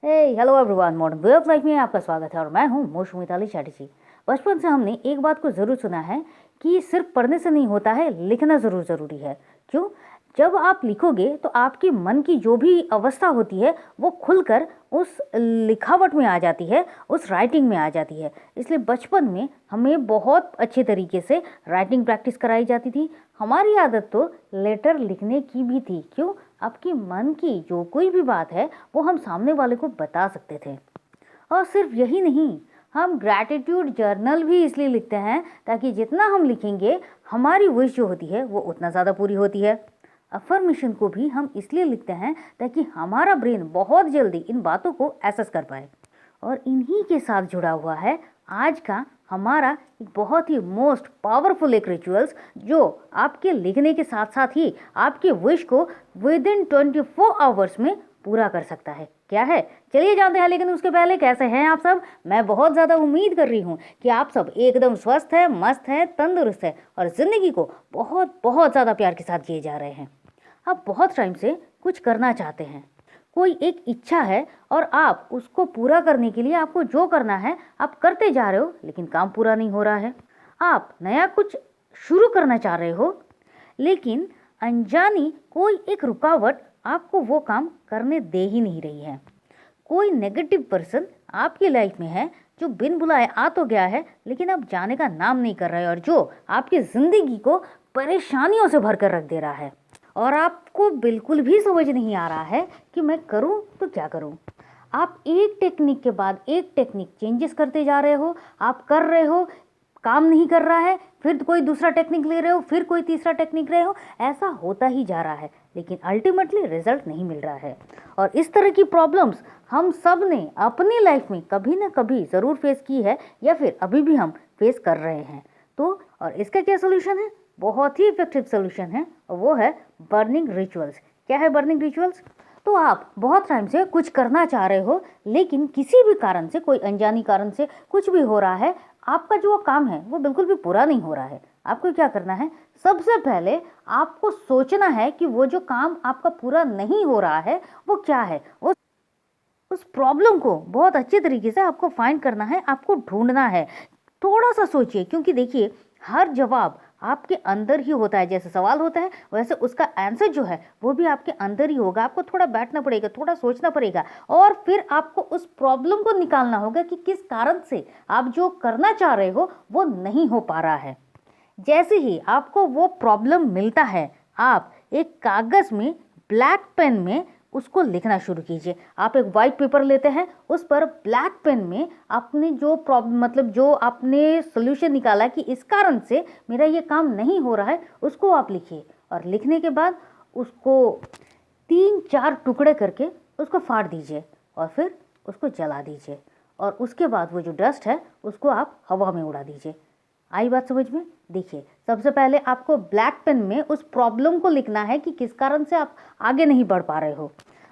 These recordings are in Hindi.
Hello everyone, modern way of life में आपका स्वागत है और मैं हूं मोशू मिताली चैटर्जी। बचपन से हमने एक बात को ज़रूर सुना है कि सिर्फ पढ़ने से नहीं होता है, लिखना ज़रूर ज़रूरी है। क्यों? जब आप लिखोगे तो आपकी मन की जो भी अवस्था होती है वो खुलकर उस लिखावट में आ जाती है, उस राइटिंग में आ जाती है। इसलिए बचपन में हमें बहुत अच्छे तरीके से राइटिंग प्रैक्टिस कराई जाती थी। हमारी आदत तो लेटर लिखने की भी थी। क्यों? आपकी मन की जो कोई भी बात है वो हम सामने वाले को बता सकते थे। और सिर्फ यही नहीं, हम ग्रैटिट्यूड जर्नल भी इसलिए लिखते हैं ताकि जितना हम लिखेंगे हमारी विश जो होती है वो उतना ज़्यादा पूरी होती है। अफर्मेशन को भी हम इसलिए लिखते हैं ताकि हमारा ब्रेन बहुत जल्दी इन बातों को एसेस कर पाए। और इन्हीं के साथ जुड़ा हुआ है आज का हमारा एक बहुत ही मोस्ट पावरफुल एक रिचुअल्स, जो आपके लिखने के साथ साथ ही आपके विश को विद इन 24 आवर्स में पूरा कर सकता है। क्या है, चलिए जानते हैं। लेकिन उसके पहले कैसे हैं आप सब? मैं बहुत ज़्यादा उम्मीद कर रही हूँ कि आप सब एकदम स्वस्थ है, मस्त है, तंदुरुस्त है और ज़िंदगी को बहुत बहुत ज़्यादा प्यार के साथ जिए जा रहे हैं। आप बहुत टाइम से कुछ करना चाहते हैं, कोई एक इच्छा है और आप उसको पूरा करने के लिए आपको जो करना है आप करते जा रहे हो, लेकिन काम पूरा नहीं हो रहा है। आप नया कुछ शुरू करना चाह रहे हो, लेकिन अनजानी कोई एक रुकावट आपको वो काम करने दे ही नहीं रही है। कोई नेगेटिव पर्सन आपकी लाइफ में है जो बिन बुलाए आ तो गया है, लेकिन अब जाने का नाम नहीं कर रहा है और जो आपकी ज़िंदगी को परेशानियों से भर कर रख दे रहा है। और आपको बिल्कुल भी समझ नहीं आ रहा है कि मैं करूं तो क्या करूं। आप एक टेक्निक के बाद एक टेक्निक चेंजेस करते जा रहे हो, आप कर रहे हो, काम नहीं कर रहा है, फिर कोई दूसरा टेक्निक ले रहे हो, फिर कोई तीसरा टेक्निक रहे हो, ऐसा होता ही जा रहा है, लेकिन अल्टीमेटली रिजल्ट नहीं मिल रहा है। और इस तरह की प्रॉब्लम्स हम सब ने अपनी लाइफ में कभी ना कभी ज़रूर फेस की है या फिर अभी भी हम फेस कर रहे हैं। तो और इसका क्या सोल्यूशन है? बहुत ही इफेक्टिव सोल्यूशन है और वो है बर्निंग रिचुअल्स। क्या है बर्निंग रिचुअल्स? तो आप बहुत टाइम से कुछ करना चाह रहे हो, लेकिन किसी भी कारण से, कोई अनजानी कारण से कुछ भी हो रहा है, आपका जो काम है वो बिल्कुल भी पूरा नहीं हो रहा है। आपको क्या करना है? सबसे पहले आपको सोचना है कि वो जो काम आपका पूरा नहीं हो रहा है वो क्या है। उस प्रॉब्लम को बहुत अच्छे तरीके से आपको फाइंड करना है, आपको ढूंढना है। थोड़ा सा सोचिए, क्योंकि देखिए हर जवाब आपके अंदर ही होता है। जैसे सवाल होता है वैसे उसका आंसर जो है वो भी आपके अंदर ही होगा। आपको थोड़ा बैठना पड़ेगा, थोड़ा सोचना पड़ेगा और फिर आपको उस प्रॉब्लम को निकालना होगा कि किस कारण से आप जो करना चाह रहे हो वो नहीं हो पा रहा है। जैसे ही आपको वो प्रॉब्लम मिलता है, आप एक कागज़ में ब्लैक पेन में उसको लिखना शुरू कीजिए। आप एक वाइट पेपर लेते हैं, उस पर ब्लैक पेन में आपने जो प्रॉब्लम, मतलब जो आपने सोल्यूशन निकाला कि इस कारण से मेरा ये काम नहीं हो रहा है, उसको आप लिखिए। और लिखने के बाद उसको 3-4 टुकड़े करके उसको फाड़ दीजिए और फिर उसको जला दीजिए। और उसके बाद वो जो डस्ट है उसको आप हवा में उड़ा दीजिए। आई बात समझ में? देखिए, सबसे पहले आपको ब्लैक पेन में उस प्रॉब्लम को लिखना है कि किस कारण से आप आगे नहीं बढ़ पा रहे हो।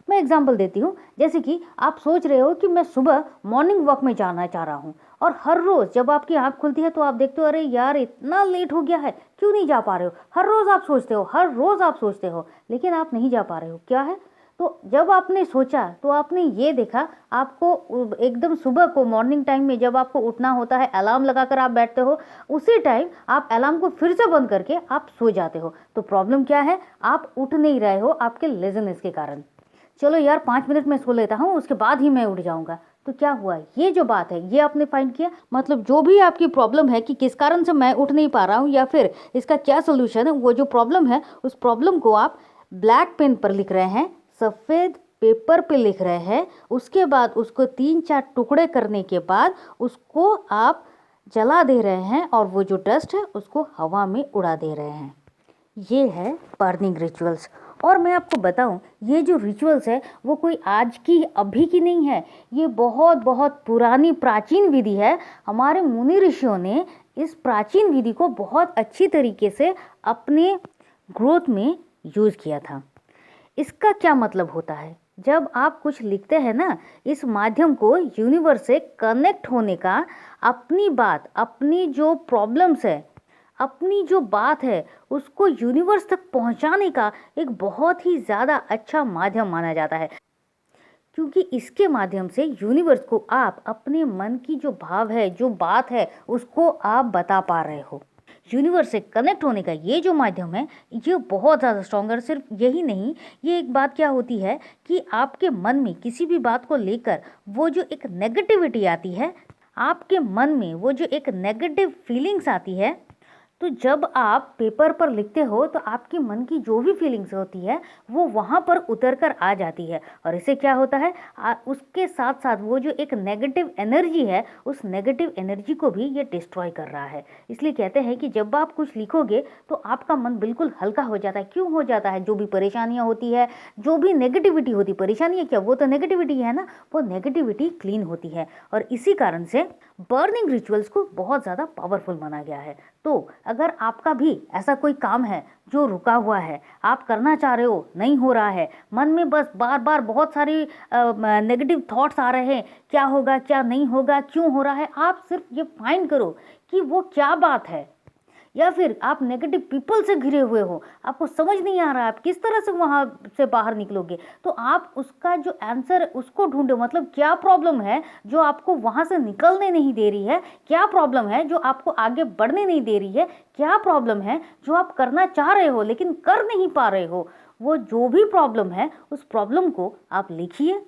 मैं एग्जांपल देती हूँ। जैसे कि आप सोच रहे हो कि मैं सुबह मॉर्निंग वॉक में जाना चाह रहा हूँ, और हर रोज़ जब आपकी आँख खुलती है तो आप देखते हो, अरे यार इतना लेट हो गया है, क्यों नहीं जा पा रहे हो। हर रोज़ आप सोचते हो, हर रोज़ आप सोचते हो, लेकिन आप नहीं जा पा रहे हो। क्या है? तो जब आपने सोचा तो आपने ये देखा, आपको एकदम सुबह को मॉर्निंग टाइम में जब आपको उठना होता है, अलार्म लगाकर आप बैठते हो, उसी टाइम आप अलार्म को फिर से बंद करके आप सो जाते हो। तो प्रॉब्लम क्या है? आप उठ नहीं रहे हो आपके लेज़ीनेस के कारण। चलो यार 5 मिनट में सो लेता हूँ, उसके बाद ही मैं उठ जाऊँगा। तो क्या हुआ? ये जो बात है ये आपने फाइंड किया। मतलब जो भी आपकी प्रॉब्लम है कि किस कारण से मैं उठ नहीं पा रहा हूँ या फिर इसका क्या सोल्यूशन है, वो जो प्रॉब्लम है उस प्रॉब्लम को आप ब्लैक पेन पर लिख रहे हैं, सफ़ेद पेपर पे लिख रहे हैं। उसके बाद उसको 3-4 टुकड़े करने के बाद उसको आप जला दे रहे हैं और वो जो डस्ट है उसको हवा में उड़ा दे रहे हैं। ये है बर्निंग रिचुअल्स। और मैं आपको बताऊं, ये जो रिचुअल्स है वो कोई आज की अभी की नहीं है, ये बहुत बहुत पुरानी प्राचीन विधि है। हमारे मुनि ऋषियों ने इस प्राचीन विधि को बहुत अच्छी तरीके से अपने ग्रोथ में यूज़ किया था। इसका क्या मतलब होता है? जब आप कुछ लिखते हैं ना, इस माध्यम को यूनिवर्स से कनेक्ट होने का, अपनी बात, अपनी जो प्रॉब्लम्स है, अपनी जो बात है उसको यूनिवर्स तक पहुंचाने का एक बहुत ही ज़्यादा अच्छा माध्यम माना जाता है। क्योंकि इसके माध्यम से यूनिवर्स को आप अपने मन की जो भाव है, जो बात है, उसको आप बता पा रहे हो। यूनिवर्स से कनेक्ट होने का ये जो माध्यम है, ये बहुत ज़्यादा स्ट्रॉन्ग है। और सिर्फ यही नहीं, ये एक बात क्या होती है कि आपके मन में किसी भी बात को लेकर वो जो एक नेगेटिविटी आती है, आपके मन में वो जो एक नेगेटिव फीलिंग्स आती है, तो जब आप पेपर पर लिखते हो तो आपके मन की जो भी फीलिंग्स होती है वो वहाँ पर उतर कर आ जाती है। और इससे क्या होता है, उसके साथ साथ वो जो एक नेगेटिव एनर्जी है, उस नेगेटिव एनर्जी को भी ये डिस्ट्रॉय कर रहा है। इसलिए कहते हैं कि जब आप कुछ लिखोगे तो आपका मन बिल्कुल हल्का हो जाता है। क्यों हो जाता है? जो भी परेशानियाँ होती है, जो भी नेगेटिविटी होती, परेशानी है क्या, वो तो नेगेटिविटी है ना, वो नेगेटिविटी क्लीन होती है। और इसी कारण से बर्निंग रिचुअल्स को बहुत ज़्यादा पावरफुल माना गया है। तो अगर आपका भी ऐसा कोई काम है जो रुका हुआ है, आप करना चाह रहे हो, नहीं हो रहा है, मन में बस बार बार बहुत सारी नेगेटिव थॉट्स आ रहे हैं, क्या होगा, क्या नहीं होगा, क्यों हो रहा है, आप सिर्फ ये फाइंड करो कि वो क्या बात है। या फिर आप नेगेटिव पीपल से घिरे हुए हो, आपको समझ नहीं आ रहा है आप किस तरह से वहाँ से बाहर निकलोगे, तो आप उसका जो आंसर है उसको ढूंढो। मतलब क्या प्रॉब्लम है जो आपको वहाँ से निकलने नहीं दे रही है, क्या प्रॉब्लम है जो आपको आगे बढ़ने नहीं दे रही है, क्या प्रॉब्लम है जो आप करना चाह रहे हो लेकिन कर नहीं पा रहे हो। वो जो भी प्रॉब्लम है, उस प्रॉब्लम को आप लिखिए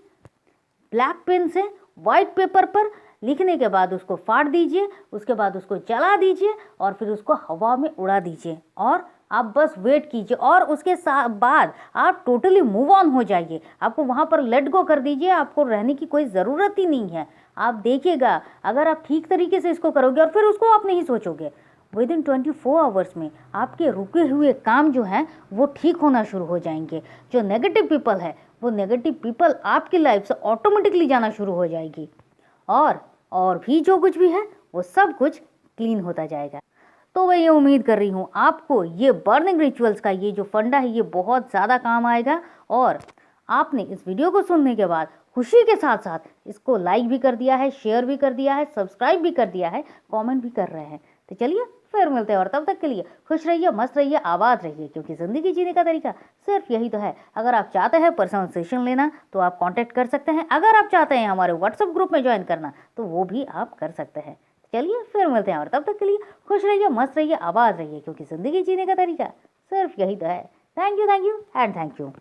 ब्लैक पेन से वाइट पेपर पर। लिखने के बाद उसको फाड़ दीजिए, उसके बाद उसको जला दीजिए और फिर उसको हवा में उड़ा दीजिए और आप बस वेट कीजिए। और उसके बाद आप टोटली मूव ऑन हो जाइए। आपको वहाँ पर लेट गो कर दीजिए, आपको रहने की कोई ज़रूरत ही नहीं है। आप देखिएगा, अगर आप ठीक तरीके से इसको करोगे और फिर उसको आप नहीं सोचोगे, विद इन 24 आवर्स में आपके रुके हुए काम जो हैं वो ठीक होना शुरू हो जाएंगे। जो नेगेटिव पीपल है, वो नेगेटिव पीपल आपकी लाइफ से ऑटोमेटिकली जाना शुरू हो जाएगी और भी जो कुछ भी है वो सब कुछ क्लीन होता जाएगा। तो मैं ये उम्मीद कर रही हूँ आपको ये बर्निंग रिचुअल्स का ये जो फंडा है ये बहुत ज़्यादा काम आएगा। और आपने इस वीडियो को सुनने के बाद खुशी के साथ साथ इसको लाइक भी कर दिया है, शेयर भी कर दिया है, सब्सक्राइब भी कर दिया है, कमेंट भी कर रहे हैं। तो चलिए फिर मिलते हैं और तब तक के लिए खुश रहिए, मस्त रहिए, आबाद रहिए, क्योंकि ज़िंदगी जीने का तरीका सिर्फ यही तो है। अगर आप चाहते हैं पर्सनल सेशन लेना तो आप कांटेक्ट कर सकते हैं। अगर आप चाहते हैं हमारे व्हाट्सएप ग्रुप में ज्वाइन करना तो वो भी आप कर सकते हैं। चलिए फिर मिलते हैं और तब तक के लिए खुश रहिए, मस्त रहिए, आबाद रहिए, क्योंकि ज़िंदगी जीने का तरीका सिर्फ यही तो है। Thank you and thank you.